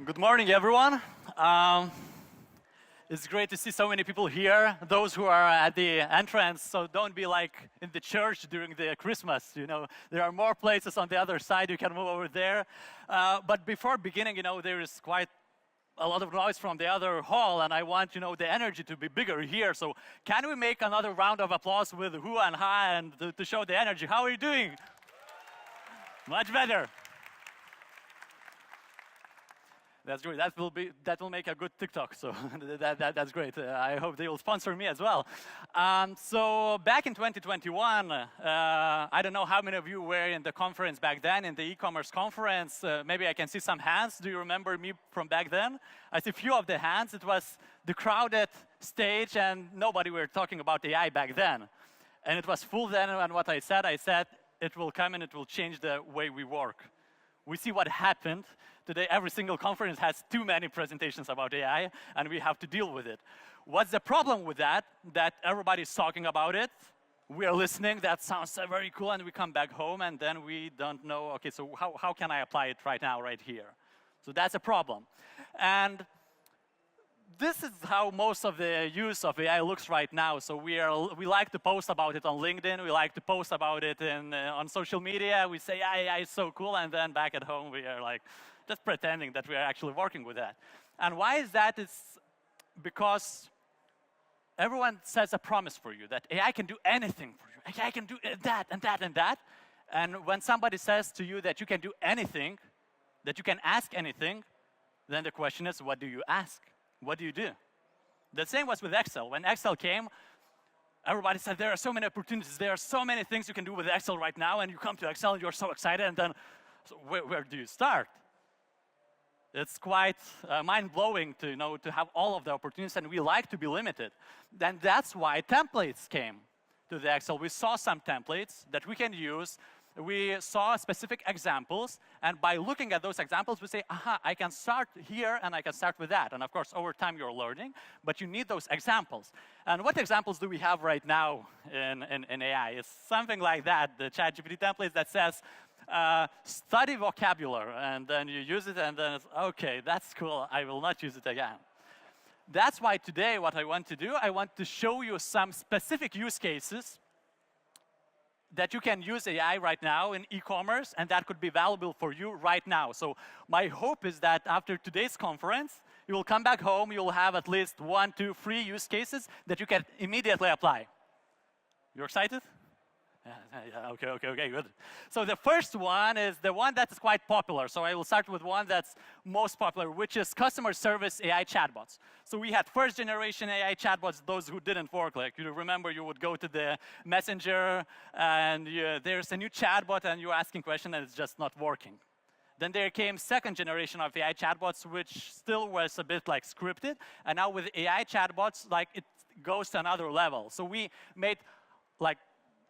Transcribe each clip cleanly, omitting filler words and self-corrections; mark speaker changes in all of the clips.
Speaker 1: Good morning, everyone. It's great to see so many people here, those who are at the entrance, so don't be like in the church during the Christmas, there are more places on the other side, you can move over there. But before beginning, there is quite a lot of noise from the other hall, and I want, the energy to be bigger here, so can we make another round of applause with Hu and Ha and to show the energy? How are you doing? Much better. That's great. That will make a good TikTok. So that's great. I hope they will sponsor me as well. So back in 2021, I don't know how many of you were in the conference back then, in the e-commerce conference. Maybe I can see some hands. Do you remember me from back then? I see a few of the hands. It was the crowded stage, and nobody were talking about AI back then. And it was full then. And what I said it will come and it will change the way we work. We see what happened. Today, every single conference has too many presentations about AI, and we have to deal with it. What's the problem with that? That everybody's talking about it. We are listening. That sounds very cool, and we come back home, and then we don't know, okay, so how can I apply it right now, right here? So that's a problem. And this is how most of the use of AI looks right now. So we like to post about it on LinkedIn. We like to post about it on social media. We say, AI is so cool. And then back at home, we are like just pretending that we are actually working with that. And why is that? It's because everyone says a promise for you that AI can do anything for you. AI can do that and that and that. And when somebody says to you that you can do anything, that you can ask anything, then the question is, what do you ask? What do you do? The same was with Excel. When Excel came, everybody said, there are so many opportunities. There are so many things you can do with Excel right now. And you come to Excel and you're so excited. And then, so where do you start? It's quite mind-blowing to have all of the opportunities. And we like to be limited. Then that's why templates came to the Excel. We saw some templates that we can use. We saw specific examples, and by looking at those examples, we say, aha, I can start here, and I can start with that. And of course, over time, you're learning, but you need those examples. And what examples do we have right now in AI? It's something like that, the ChatGPT template that says, study vocabulary, and then you use it, and then it's, okay, that's cool, I will not use it again. That's why today, what I want to do, I want to show you some specific use cases that you can use AI right now in e-commerce, and that could be valuable for you right now. So my hope is that after today's conference, you will come back home, you will have at least 1, 2, 3 use cases that you can immediately apply. You're excited? Yeah, okay, good. So the first one is the one that is quite popular. So I will start with one that's most popular, which is customer service AI chatbots. So we had first generation AI chatbots, those who didn't work. Like you remember, you would go to the messenger and there's a new chatbot and you're asking questions and it's just not working. Then there came second generation of AI chatbots, which still was a bit like scripted. And now with AI chatbots, like it goes to another level. So we made like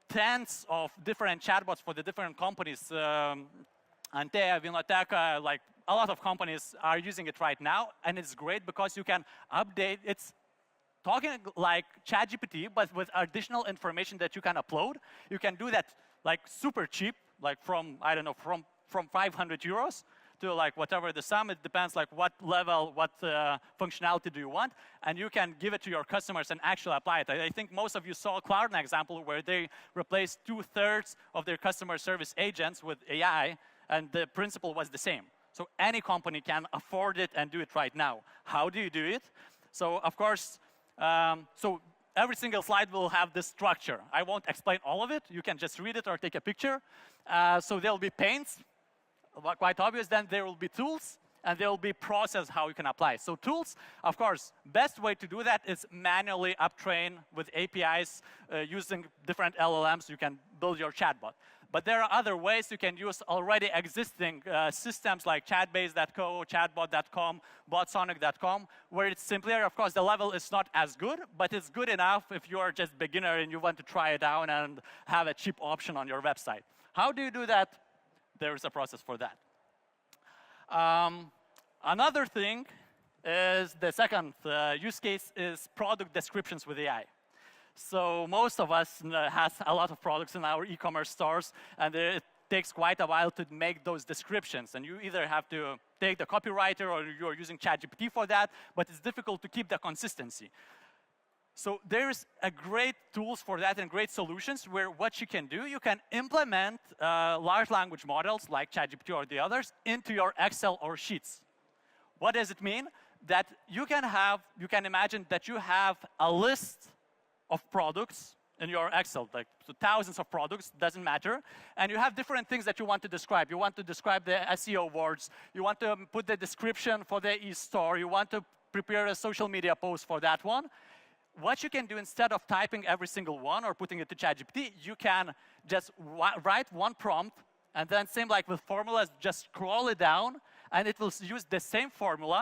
Speaker 1: tens of different chatbots for the different companies. Antanas, Vinoteca, like a lot of companies are using it right now. And it's great because you can update. It's talking like ChatGPT, but with additional information that you can upload. You can do that like super cheap, like from, I don't know, from 500 euros to like whatever the sum. It depends like what level, what functionality do you want. And you can give it to your customers and actually apply it. I think most of you saw Klarna example where they replaced 2/3 of their customer service agents with AI, and the principle was the same. So any company can afford it and do it right now. How do you do it? So of course, so every single slide will have this structure. I won't explain all of it. You can just read it or take a picture. So there'll be panes. Quite obvious. Then there will be tools, and there will be process how you can apply. So tools, of course, best way to do that is manually uptrain with APIs using different LLMs. You can build your chatbot. But there are other ways you can use already existing systems like chatbase.co, chatbot.com, botsonic.com, where it's simpler. Of course, the level is not as good, but it's good enough if you are just beginner and you want to try it out and have a cheap option on your website. How do you do that? There is a process for that. Another thing is the second use case is product descriptions with AI. So most of us has a lot of products in our e-commerce stores, and it takes quite a while to make those descriptions. And you either have to take the copywriter or you're using ChatGPT for that, but it's difficult to keep the consistency. So there's a great tools for that and great solutions where what you can do, you can implement large language models like ChatGPT or the others into your Excel or Sheets. What does it mean? That you can imagine that you have a list of products in your Excel, like so thousands of products, doesn't matter. And you have different things that you want to describe. You want to describe the SEO words. You want to put the description for the e-store. You want to prepare a social media post for that one. What you can do instead of typing every single one or putting it to ChatGPT, you can just write one prompt, and then same like with formulas, just scroll it down, and it will use the same formula,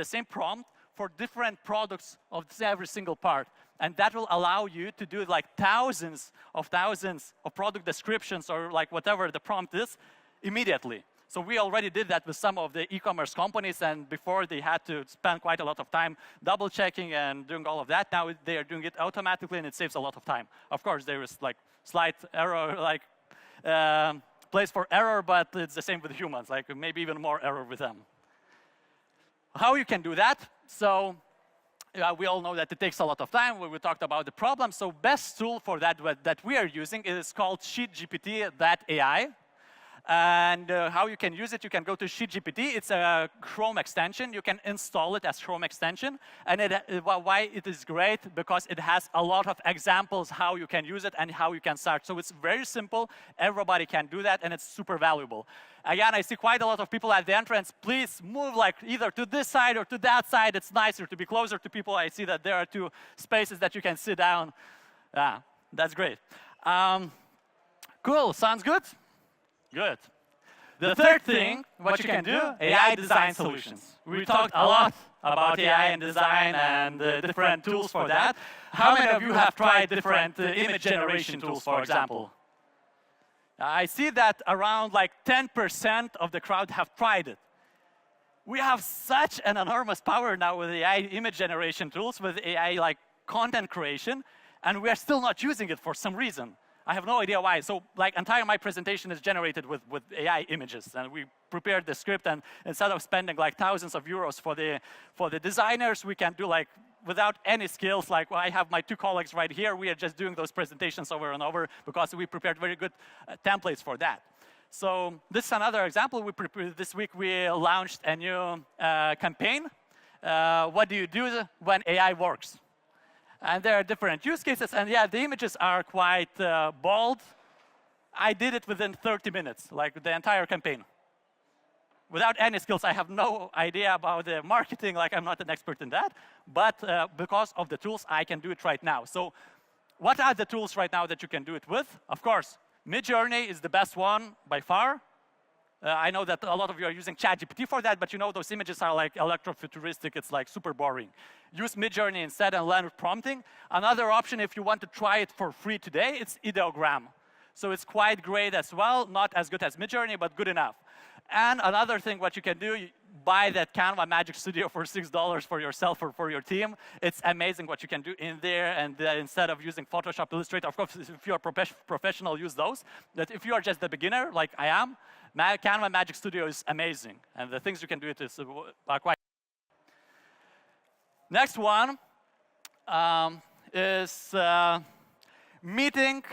Speaker 1: the same prompt for different products of every single part. And that will allow you to do like thousands of product descriptions or like whatever the prompt is immediately. So we already did that with some of the e-commerce companies, and before they had to spend quite a lot of time double-checking and doing all of that. Now they are doing it automatically, and it saves a lot of time. Of course, there is like slight error, like place for error, but it's the same with humans, like maybe even more error with them. How you can do that? So we all know that it takes a lot of time. We talked about the problem. So best tool for that that we are using is called SheetGPT.ai. And how you can use it, you can go to SheetGPT. It's a Chrome extension. You can install it as Chrome extension. And why it is great? Because it has a lot of examples how you can use it and how you can start. So it's very simple. Everybody can do that, and it's super valuable. Again, I see quite a lot of people at the entrance. Please move like either to this side or to that side. It's nicer to be closer to people. I see that there are 2 spaces that you can sit down. That's great. Cool. Sounds good? Good. The third thing, what you can do, AI design solutions. We talked a lot about AI and design and different tools for that. How many of you have tried different image generation tools, for example? I see that around like 10% of the crowd have tried it. We have such an enormous power now with AI image generation tools, with AI like content creation, and we are still not using it for some reason. I have no idea why. So like entire my presentation is generated with AI images, and we prepared the script, and instead of spending like thousands of euros for the designers, we can do like without any skills. Like I have my 2 colleagues right here. We are just doing those presentations over and over because we prepared very good templates for that. So this is another example. This week we launched a new campaign. What do you do when AI works? And there are different use cases, and yeah, the images are quite bold. I did it within 30 minutes, like the entire campaign. Without any skills, I have no idea about the marketing, like I'm not an expert in that, but because of the tools, I can do it right now. So what are the tools right now that you can do it with? Of course, Midjourney is the best one by far. I know that a lot of you are using ChatGPT for that, but you know those images are like electro-futuristic. It's like super boring. Use Midjourney instead and learn prompting. Another option, if you want to try it for free today, it's Ideogram. So it's quite great as well. Not as good as Midjourney, but good enough. And another thing, what you can do, you buy that Canva Magic Studio for $6 for yourself or for your team. It's amazing what you can do in there. And instead of using Photoshop, Illustrator, of course, if you're a professional, use those. But if you are just a beginner, like I am, Canva Magic Studio is amazing, and the things you can do it is quite. Next one is meeting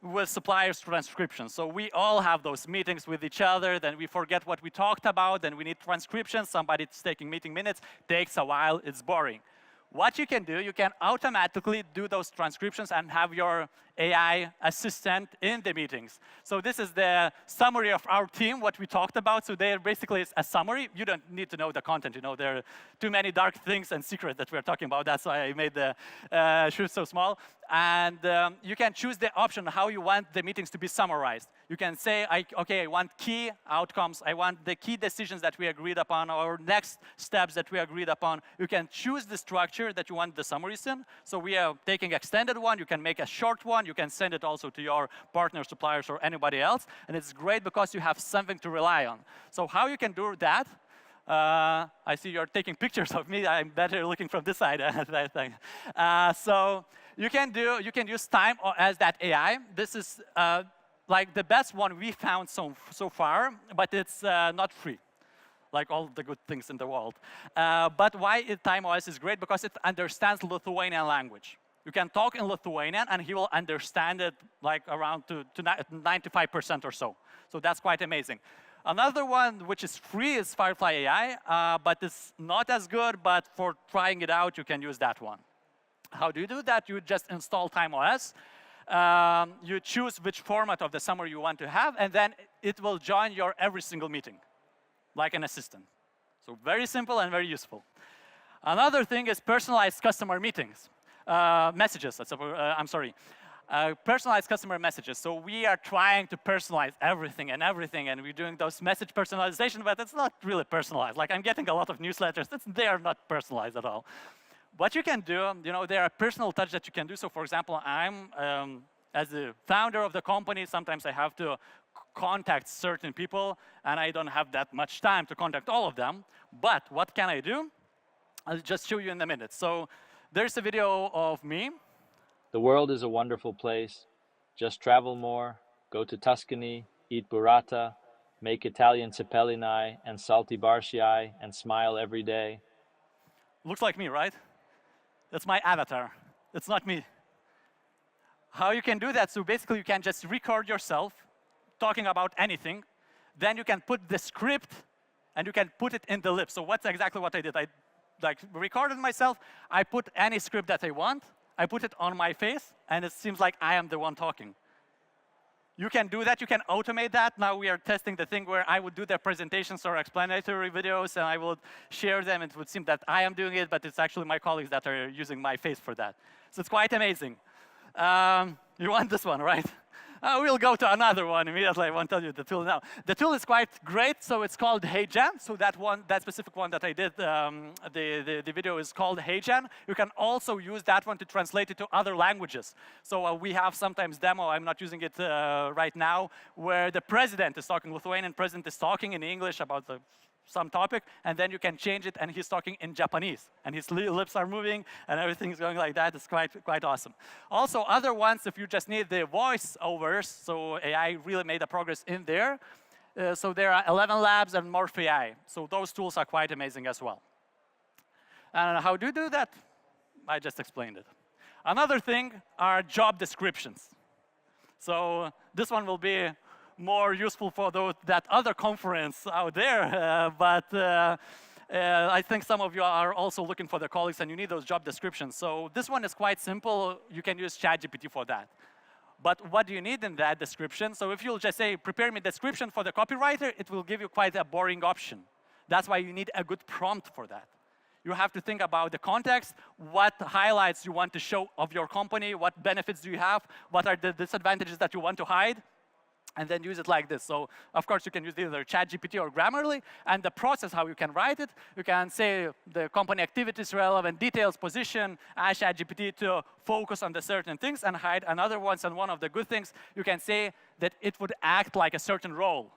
Speaker 1: with suppliers transcription. So we all have those meetings with each other, then we forget what we talked about, then we need transcription, somebody's taking meeting minutes, takes a while, it's boring. What you can do, you can automatically do those transcriptions and have your AI assistant in the meetings. So this is the summary of our team, what we talked about. So there basically is a summary. You don't need to know the content. You know, there are too many dark things and secrets that we're talking about. That's why I made the shift so small. And you can choose the option how you want the meetings to be summarized. You can say, okay, I want key outcomes. I want the key decisions that we agreed upon, or next steps that we agreed upon. You can choose the structure that you want the summaries in. So we are taking extended one. You can make a short one. You can send it also to your partner, suppliers, or anybody else. And it's great because you have something to rely on. So how you can do that? I see you're taking pictures of me. I'm better looking from this side. So you can use time as that AI. This is like the best one we found so far, but it's not free, like all the good things in the world. But why TimeOS is great? Because it understands Lithuanian language. You can talk in Lithuanian, and he will understand it like around to 95% or so. So that's quite amazing. Another one which is free is Firefly AI, but it's not as good, but for trying it out, you can use that one. How do you do that? You just install TimeOS. You choose which format of the summary you want to have, and then it will join your every single meeting, like an assistant. So very simple and very useful. Another thing is personalized customer meetings. Messages, I'm sorry. Personalized customer messages. So we are trying to personalize everything, and we're doing those message personalization, but it's not really personalized. Like I'm getting a lot of newsletters, they are not personalized at all. What you can do, there are personal touch that you can do. So for example, I'm, as the founder of the company, sometimes I have to contact certain people, and I don't have that much time to contact all of them. But what can I do? I'll just show you in a minute. So there's a video of me.
Speaker 2: The world is a wonderful place. Just travel more, go to Tuscany, eat burrata, make Italian cepelini and salty barciai, and smile every day.
Speaker 1: Looks like me, right? That's my avatar. It's not me. How you can do that? So basically, you can just record yourself talking about anything. Then you can put the script, and you can put it in the lip. So what's exactly what I did? I recorded myself. I put any script that I want. I put it on my face, and it seems like I am the one talking. You can do that. You can automate that. Now we are testing the thing where I would do the presentations or explanatory videos, and I would share them. It would seem that I am doing it, but it's actually my colleagues that are using my face for that. So it's quite amazing. You want this one, right? We'll go to another one immediately. I won't tell you the tool now. The tool is quite great. So it's called HeyGen. So that specific one that I did, the video is called HeyGen. You can also use that one to translate it to other languages. So we have sometimes demo. I'm not using it right now, where the president is talking, Lithuanian president is talking in English about some topic, and then you can change it, and he's talking in Japanese, and his lips are moving, and everything's going like that. It's quite awesome. Also, other ones, if you just need the voice overs, so AI really made a progress in there. So there are 11 Labs and Morph AI. So those tools are quite amazing as well. And how do you do that? I just explained it. Another thing are job descriptions. So this one will be more useful for that other conference out there, but I think some of you are also looking for the colleagues, and you need those job descriptions. So this one is quite simple. You can use ChatGPT for that. But what do you need in that description? So if you'll just say, prepare me a description for the copywriter, it will give you quite a boring option. That's why you need a good prompt for that. You have to think about the context, what highlights you want to show of your company, what benefits do you have, what are the disadvantages that you want to hide, and then use it like this. So, of course, you can use either ChatGPT or Grammarly, and the process, how you can write it, you can say the company activities, relevant details, position, ask ChatGPT to focus on the certain things and hide another ones. And one of the good things, you can say that it would act like a certain role.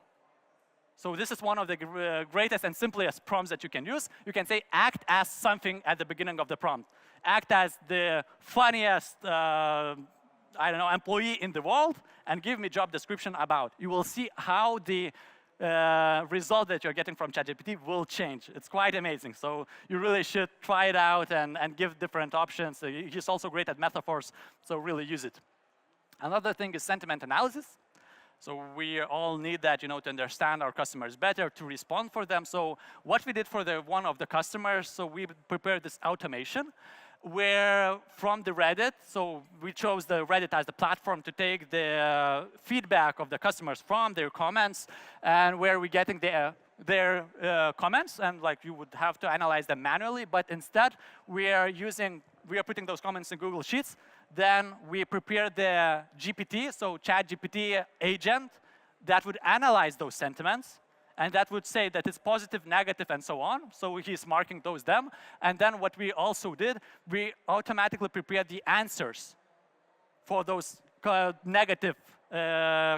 Speaker 1: So this is one of the greatest and simplest prompts that you can use. You can say, act as something at the beginning of the prompt. Act as the funniest I don't know, employee in the world, and give me job description about. You will see how the result that you're getting from ChatGPT will change. It's quite amazing. So you really should try it out and give different options. He's also great at metaphors, so really use it. Another thing is sentiment analysis. So we all need that, to understand our customers better, to respond for them. So what we did for one of the customers, so we prepared this automation, where from the Reddit, so we chose the Reddit as the platform to take the feedback of the customers from their comments, and where we're getting their comments, and like you would have to analyze them manually, but instead we are putting those comments in Google Sheets. Then we prepare the GPT, so ChatGPT agent, that would analyze those sentiments, and that would say that it's positive, negative, and so on. So he's marking them. And then what we also did, we automatically prepared the answers for those negative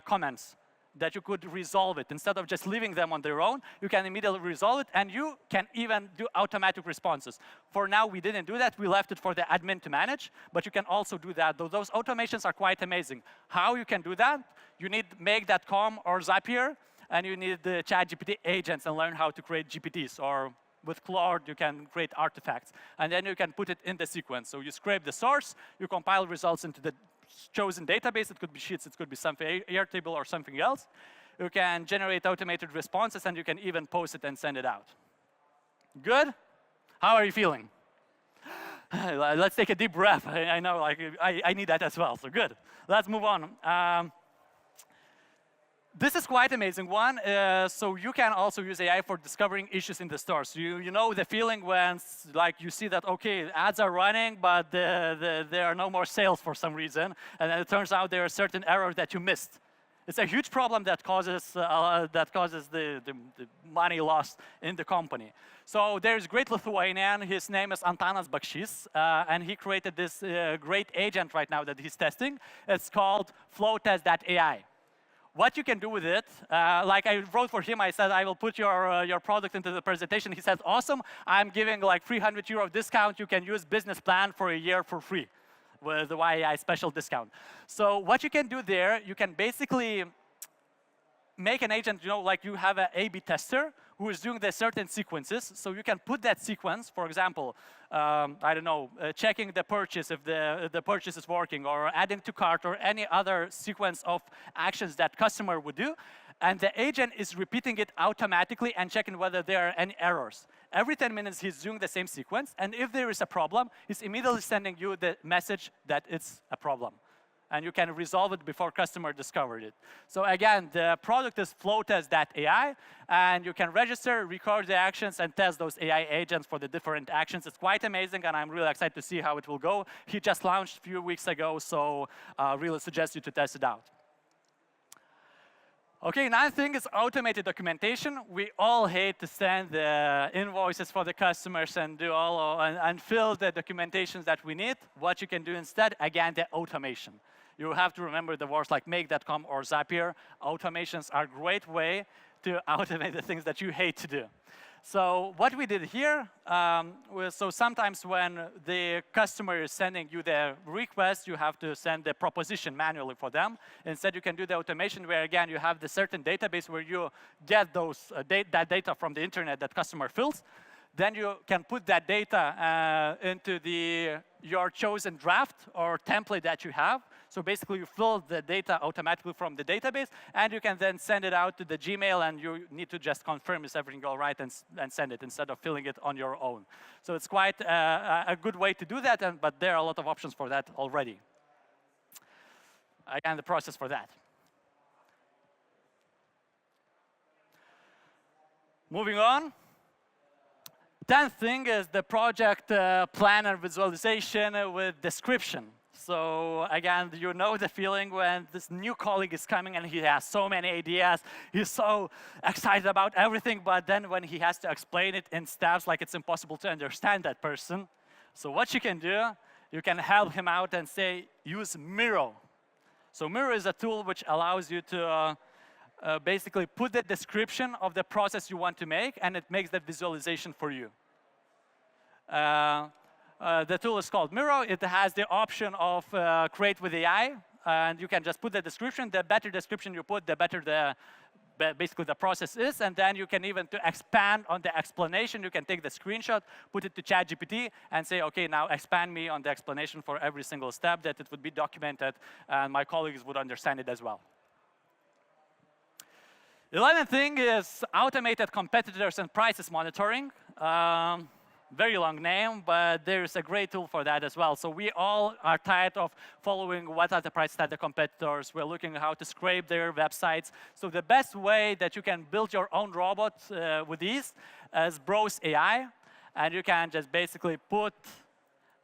Speaker 1: comments, that you could resolve it. Instead of just leaving them on their own, you can immediately resolve it, and you can even do automatic responses. For now, we didn't do that. We left it for the admin to manage, but you can also do that. Those automations are quite amazing. How you can do that? you need make.com or Zapier, and you need the ChatGPT agents and learn how to create GPTs. Or with Claude, you can create artifacts. And then you can put it in the sequence. So you scrape the source, you compile results into the chosen database. It could be Sheets, it could be something Airtable or something else. You can generate automated responses, and you can even post it and send it out. Good? How are you feeling? Let's take a deep breath. I know, like, I need that as well, so good. Let's move on. This is quite amazing one. So you can also use AI for discovering issues in the store. So you know the feeling when like you see that, okay, ads are running, but there are no more sales for some reason. And then it turns out there are certain errors that you missed. It's a huge problem that causes the money lost in the company. So there's a great Lithuanian. His name is Antanas, and he created this great agent right now that he's testing. It's called flowtest.ai. What you can do with it, like I wrote for him, I said, I will put your product into the presentation. He said, awesome, I'm giving like 300 euro discount. You can use business plan for a year for free with the YAI special discount. So what you can do there, you can basically make an agent, you know, like you have an A/B tester who is doing the certain sequences. So you can put that sequence, for example, I don't know, checking the purchase if the purchase is working, or adding to cart, or any other sequence of actions that customer would do. And the agent is repeating it automatically and checking whether there are any errors. Every 10 minutes, he's doing the same sequence. And if there is a problem, he's immediately sending you the message that it's a problem. And you can resolve it before customer discovered it. So again, the product is flowtest.ai, and you can register, record the actions, and test those AI agents for the different actions. It's quite amazing, and I'm really excited to see how it will go. He just launched a few weeks ago, so really suggest you to test it out. Okay, another thing is automated documentation. We all hate to send the invoices for the customers and do and fill the documentations that we need. What you can do instead, again, the automation. You have to remember the words like make.com or Zapier. Automations are a great way to automate the things that you hate to do. So what we did here was, so sometimes when the customer is sending you the request, you have to send the proposition manually for them. Instead, you can do the automation where, again, you have the certain database where you get those that data from the internet that customer fills. Then you can put that data into your chosen draft or template that you have. So basically, you fill the data automatically from the database, and you can then send it out to the Gmail, and you need to just confirm is everything all right and send it instead of filling it on your own. So it's quite a good way to do that, but there are a lot of options for that already. Again, the process for that. Moving on. 10th thing is the project plan and visualization with description. So again, you know the feeling when this new colleague is coming and he has so many ideas, he's so excited about everything, but then when he has to explain it in steps, like it's impossible to understand that person. So what you can do, you can help him out and say, use Miro. So Miro is a tool which allows you to basically put the description of the process you want to make, and it makes the visualization for you. The tool is called Miro. It has the option of create with AI, and you can just put the description. The better description you put, the better basically the process is, and then you can even to expand on the explanation. You can take the screenshot, put it to ChatGPT, and say, okay, now expand me on the explanation for every single step, that it would be documented, and my colleagues would understand it as well. 11th thing is automated competitors and prices monitoring. Very long name, but there's a great tool for that as well. So we all are tired of following what are the prices at the competitors. We're looking at how to scrape their websites. So the best way that you can build your own robot with these is Browse AI. And you can just basically put,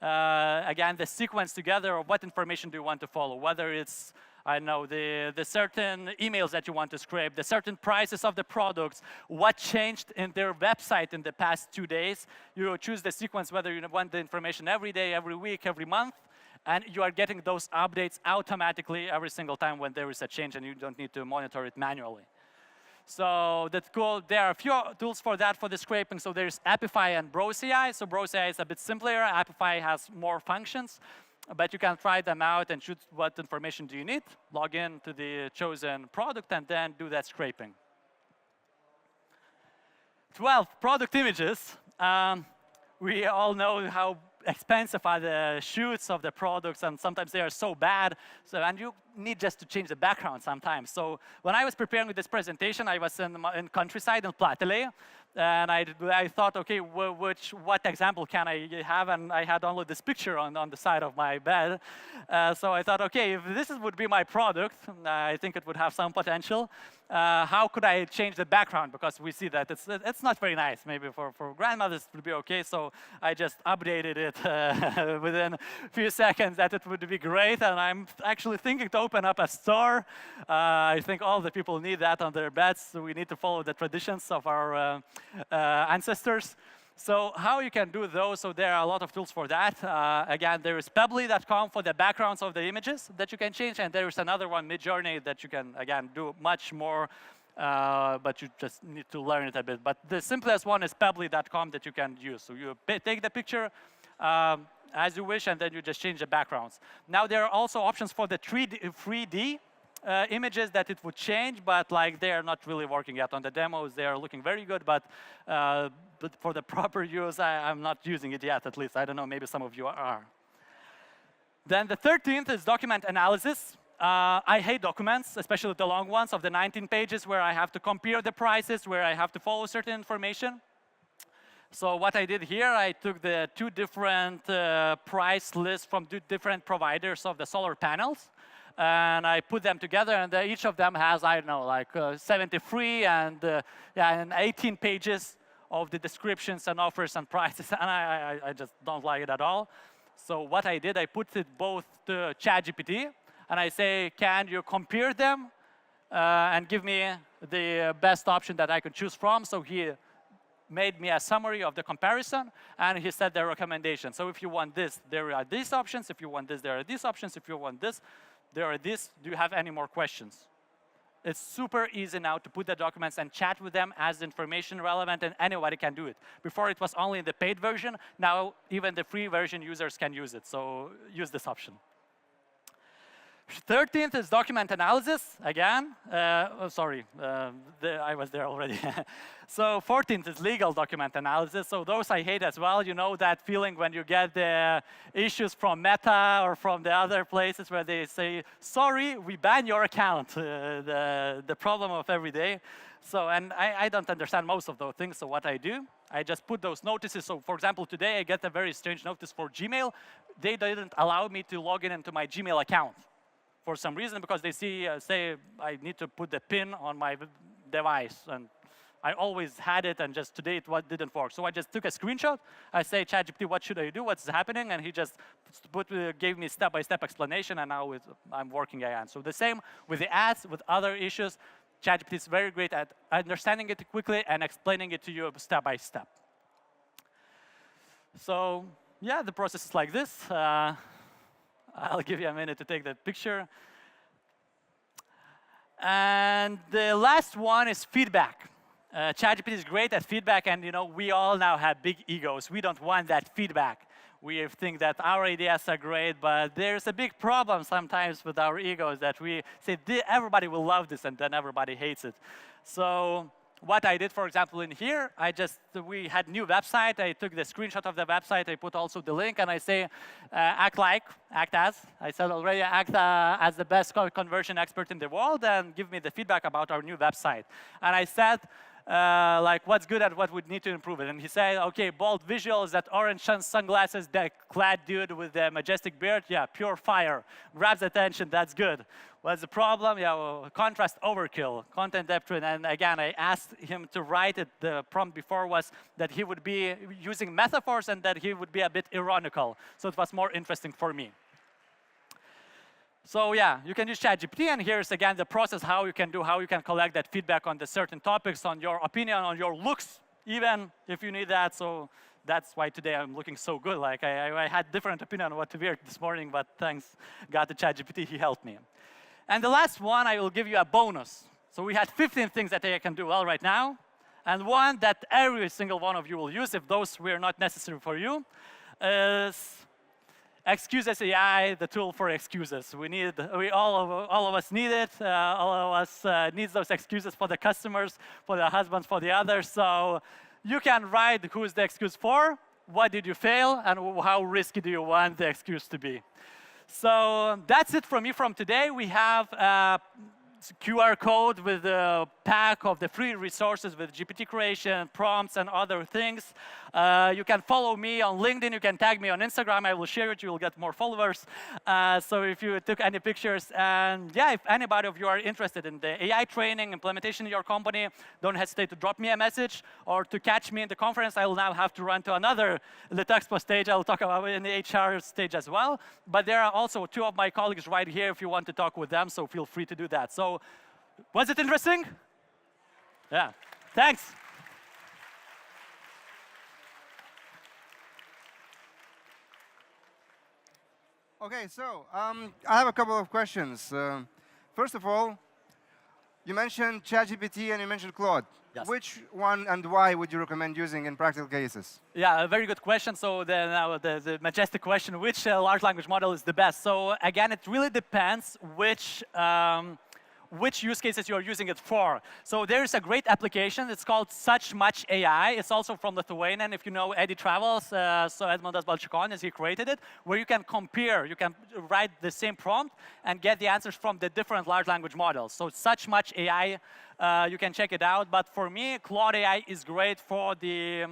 Speaker 1: again, the sequence together of what information do you want to follow, whether it's I know the certain emails that you want to scrape, the certain prices of the products, what changed in their website in the past 2 days. You choose the sequence whether you want the information every day, every week, every month, and you are getting those updates automatically every single time when there is a change, and you don't need to monitor it manually. So that's cool. There are a few tools for that, for the scraping. So there's Apify and Browse AI. So Browse AI is a bit simpler. Apify has more functions. but you can try them out and choose what information do you need, log in to the chosen product, and then do that scraping. 12, product images. We all know how expensive are the shoots of the products, and sometimes they are so bad. And you need just to change the background sometimes. So when I was preparing this presentation, I was in countryside in Platele, and I thought, okay, what example can I have? And I had only this picture on the side of my bed. So I thought, okay, if this would be my product, I think it would have some potential. How could I change the background? Because we see that it's not very nice. Maybe for grandmothers it would be okay. So I just updated it within a few seconds that it would be great. And I'm actually thinking to open up a store. I think all the people need that on their beds. So we need to follow the traditions of our ancestors. So how you can do those, so there are a lot of tools for that. Again, there is pebbly.com for the backgrounds of the images that you can change, and there is another one, Midjourney, that you can, again, do much more, but you just need to learn it a bit. But the simplest one is pebbly.com that you can use. So you take the picture as you wish, and then you just change the backgrounds. Now there are also options for the 3D images that it would change, but like they are not really working yet. On the demos, they are looking very good, but for the proper use, I'm not using it yet, at least. I don't know, maybe some of you are. Then the 13th is document analysis. I hate documents, especially the long ones of the 19 pages where I have to compare the prices, where I have to follow certain information. So what I did here, I took the 2 different price lists from 2 different providers of the solar panels, and I put them together, and each of them has, I don't know, like 73 and 18 pages of the descriptions and offers and prices, and I just don't like it at all. So what I did, I put it both to ChatGPT, and I say, can you compare them and give me the best option that I could choose from? So he made me a summary of the comparison, and he said the recommendation. So if you want this, there are these options. If you want this, there are these options. If you want this, there are these. Do you have any more questions? It's super easy now to put the documents and chat with them as information relevant, and anybody can do it. Before it was only in the paid version. Now even the free version users can use it. So use this option. 13th is document analysis, again. I was there already. So 14th is legal document analysis. So those I hate as well. You know that feeling when you get the issues from Meta or from the other places where they say, sorry, we ban your account, the problem of every day. So, and I don't understand most of those things, so what I do, I just put those notices. So for example, today I get a very strange notice for Gmail. They didn't allow me to log in into my Gmail account for some reason, because they say I need to put the PIN on my device, and I always had it, and just today it didn't work. So I just took a screenshot. I say, ChatGPT, what should I do? What's happening? And he just gave me step-by-step explanation, and now I'm working again. So the same with the ads, with other issues. ChatGPT is very great at understanding it quickly and explaining it to you step by step. So yeah, the process is like this. I'll give you a minute to take that picture. And the last one is feedback. ChatGPT is great at feedback, and you know we all now have big egos. We don't want that feedback. We think that our ideas are great, but there's a big problem sometimes with our egos that we say everybody will love this, and then everybody hates it. So what I did, for example, in here, we had new website. I took the screenshot of the website. I put also the link, and I say, act as. I said already, act as the best conversion expert in the world, and give me the feedback about our new website. And I said, like, what's good and what would need to improve it. And he said, okay, bold visuals, that orange sunglasses, that clad dude with the majestic beard, yeah, pure fire. Grabs attention, that's good. What's the problem? Yeah, well, contrast overkill, content depth. And again, I asked him to write it. The prompt before was that he would be using metaphors and that he would be a bit ironical. So it was more interesting for me. So yeah, you can use ChatGPT, and here's again the process, how you can collect that feedback on the certain topics, on your opinion, on your looks, even if you need that. So that's why today I'm looking so good. Like I had different opinion on what to wear this morning, but thanks God to ChatGPT, he helped me. And the last one, I will give you a bonus. So we had 15 things that I can do well right now, and one that every single one of you will use, if those were not necessary for you, is Excuses AI, the tool for excuses. All of us need it. All of us needs those excuses for the customers, for the husbands, for the others. So you can write who is the excuse for, what did you fail, and how risky do you want the excuse to be. So that's it from me from today. We have QR code with a pack of the free resources with GPT creation, prompts, and other things. You can follow me on LinkedIn. You can tag me on Instagram. I will share it. You will get more followers. So if you took any pictures, and yeah, if anybody of you are interested in the AI training implementation in your company, don't hesitate to drop me a message or to catch me in the conference. I will now have to run to another Litexpo stage. I will talk about it in the HR stage as well. But there are also two of my colleagues right here if you want to talk with them. So feel free to do that. So was it interesting? Yeah. Thanks.
Speaker 3: Okay, so I have a couple of questions. First of all, you mentioned ChatGPT and you mentioned Claude.
Speaker 1: Yes.
Speaker 3: Which one and why would you recommend using in practical cases?
Speaker 1: Yeah, a very good question. So the majestic question, which large language model is the best? So again, it really depends which use cases you're using it for. So there's a great application. It's called Such Much AI. It's also from Lithuania. And if you know Eddie Travels, so Edmundas Balčikonis, he created it, where you can compare. You can write the same prompt and get the answers from the different large language models. So Such Much AI, you can check it out. But for me, Claude AI is great for the...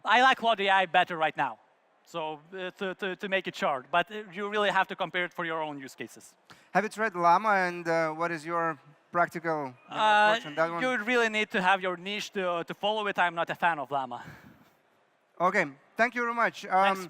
Speaker 1: I like Claude AI better right now. So to make it short, but you really have to compare it for your own use cases.
Speaker 3: Have you tried Llama, and what is your practical approach on that one?
Speaker 1: You really need to have your niche to follow it. I'm not a fan of Llama.
Speaker 3: Okay, thank you very much.
Speaker 1: Thanks.